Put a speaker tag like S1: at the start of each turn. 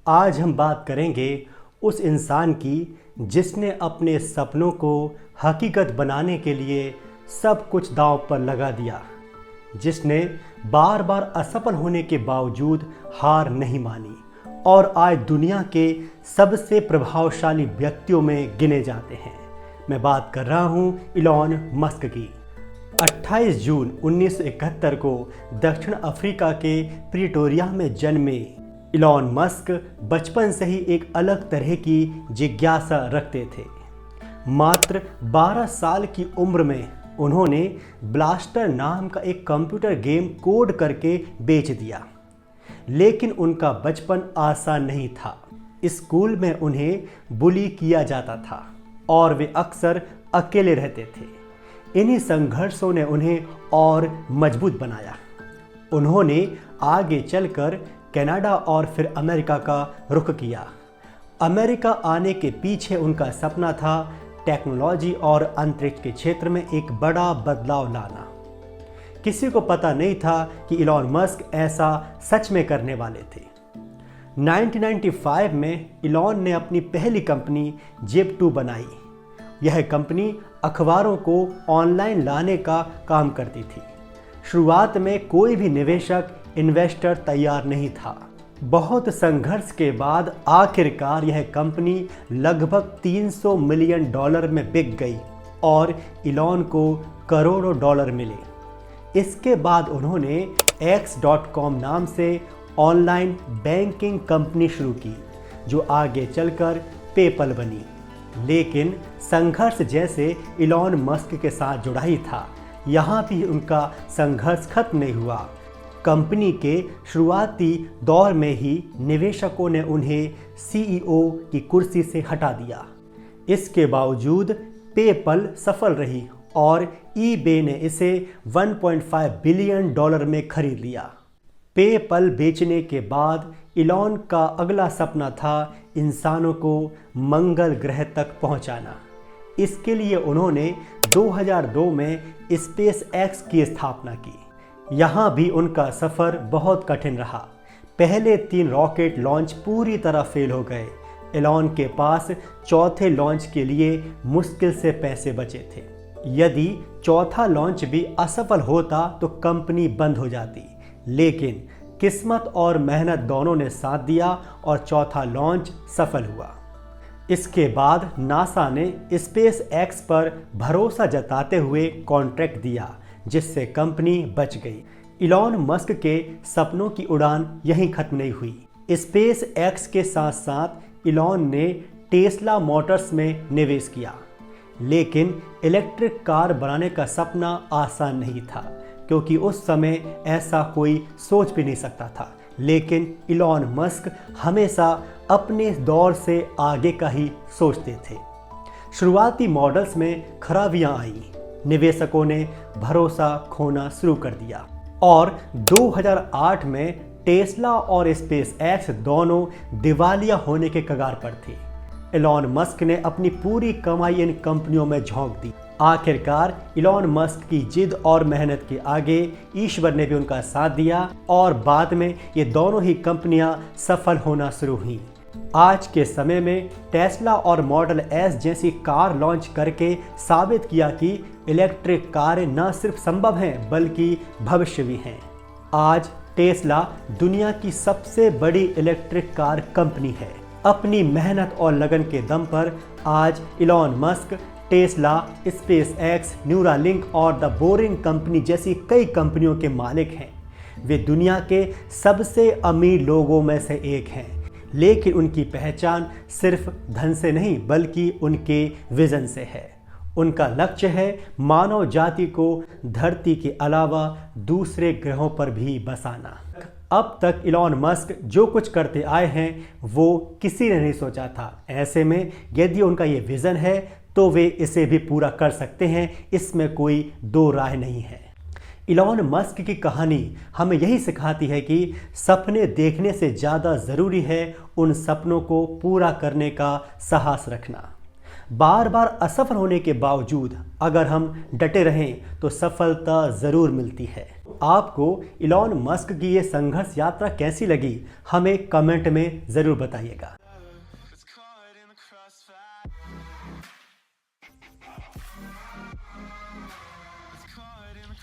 S1: आज हम बात करेंगे उस इंसान की जिसने अपने सपनों को हकीकत बनाने के लिए सब कुछ दांव पर लगा दिया, जिसने बार बार असफल होने के बावजूद हार नहीं मानी और आज दुनिया के सबसे प्रभावशाली व्यक्तियों में गिने जाते हैं। मैं बात कर रहा हूं इलॉन मस्क की। 28 जून 1971 को दक्षिण अफ्रीका के प्रिटोरिया में जन्मे इलॉन मस्क बचपन से ही एक अलग तरह की जिज्ञासा रखते थे। मात्र 12 साल की उम्र में उन्होंने ब्लास्टर नाम का एक कंप्यूटर गेम कोड करके बेच दिया। लेकिन उनका बचपन आसान नहीं था। स्कूल में उन्हें बुली किया जाता था और वे अक्सर अकेले रहते थे। इन्हीं संघर्षों ने उन्हें और मजबूत बनाया। उन्होंने आगे चलकर कनाडा और फिर अमेरिका का रुख किया। अमेरिका आने के पीछे उनका सपना था टेक्नोलॉजी और अंतरिक्ष के क्षेत्र में एक बड़ा बदलाव लाना। किसी को पता नहीं था कि इलॉन मस्क ऐसा सच में करने वाले थे। 1995 में इलॉन ने अपनी पहली कंपनी जेप2 बनाई। यह कंपनी अखबारों को ऑनलाइन लाने का काम करती थी। शुरुआत में कोई भी निवेशक इन्वेस्टर तैयार नहीं था। बहुत संघर्ष के बाद आखिरकार यह कंपनी लगभग $300 मिलियन में बिक गई और इलॉन को करोड़ों डॉलर मिले। इसके बाद उन्होंने X.com नाम से ऑनलाइन बैंकिंग कंपनी शुरू की, जो आगे चलकर पेपल बनी। लेकिन संघर्ष जैसे इलॉन मस्क के साथ जुड़ा ही था। यहाँ भी उनका संघर्ष खत्म नहीं हुआ। कंपनी के शुरुआती दौर में ही निवेशकों ने उन्हें CEO की कुर्सी से हटा दिया। इसके बावजूद पेपल सफल रही और eBay ने इसे $1.5 बिलियन में खरीद लिया। पेपल बेचने के बाद इलॉन का अगला सपना था इंसानों को मंगल ग्रह तक पहुंचाना। इसके लिए उन्होंने 2002 में स्पेसएक्स की स्थापना की। यहाँ भी उनका सफ़र बहुत कठिन रहा। पहले 3 रॉकेट लॉन्च पूरी तरह फेल हो गए। एलॉन के पास चौथे लॉन्च के लिए मुश्किल से पैसे बचे थे। यदि चौथा लॉन्च भी असफल होता तो कंपनी बंद हो जाती। लेकिन किस्मत और मेहनत दोनों ने साथ दिया और चौथा लॉन्च सफल हुआ। इसके बाद नासा ने स्पेसएक्स पर भरोसा जताते हुए कॉन्ट्रैक्ट दिया, जिससे कंपनी बच गई। इलॉन मस्क के सपनों की उड़ान यहीं खत्म नहीं हुई। स्पेसएक्स के साथ साथ इलॉन ने टेस्ला मोटर्स में निवेश किया। लेकिन इलेक्ट्रिक कार बनाने का सपना आसान नहीं था, क्योंकि उस समय ऐसा कोई सोच भी नहीं सकता था। लेकिन इलॉन मस्क हमेशा अपने दौर से आगे का ही सोचते थे। शुरुआती मॉडल्स में खराबियां आईं। निवेशकों ने भरोसा खोना शुरू कर दिया और 2008 में टेस्ला और स्पेसएक्स दोनों दिवालिया होने के कगार पर थे। इलॉन मस्क ने अपनी पूरी कमाई इन कंपनियों में झोंक दी। आखिरकार इलॉन मस्क की जिद और मेहनत के आगे ईश्वर ने भी उनका साथ दिया और बाद में ये दोनों ही कंपनियां सफल होना शुरू हुई। आज के समय में टेस्ला और मॉडल एस जैसी कार लॉन्च करके साबित किया कि इलेक्ट्रिक कारें न सिर्फ संभव हैं बल्कि भविष्य भी हैं। आज टेस्ला दुनिया की सबसे बड़ी इलेक्ट्रिक कार कंपनी है। अपनी मेहनत और लगन के दम पर आज Elon Musk Tesla, SpaceX, Neuralink और द बोरिंग कंपनी जैसी कई कंपनियों के मालिक हैं। वे दुनिया के सबसे अमीर लोगों में से एक हैं। लेकिन उनकी पहचान सिर्फ धन से नहीं बल्कि उनके विजन से है। उनका लक्ष्य है मानव जाति को धरती के अलावा दूसरे ग्रहों पर भी बसाना। अब तक इलॉन मस्क जो कुछ करते आए हैं वो किसी ने नहीं सोचा था। ऐसे में यदि उनका ये विजन है तो वे इसे भी पूरा कर सकते हैं, इसमें कोई दो राय नहीं है। इलॉन मस्क की कहानी हमें यही सिखाती है कि सपने देखने से ज़्यादा ज़रूरी है उन सपनों को पूरा करने का साहस रखना। बार बार असफल होने के बावजूद अगर हम डटे रहें तो सफलता ज़रूर मिलती है। आपको इलॉन मस्क की ये संघर्ष यात्रा कैसी लगी, हमें कमेंट में ज़रूर बताइएगा।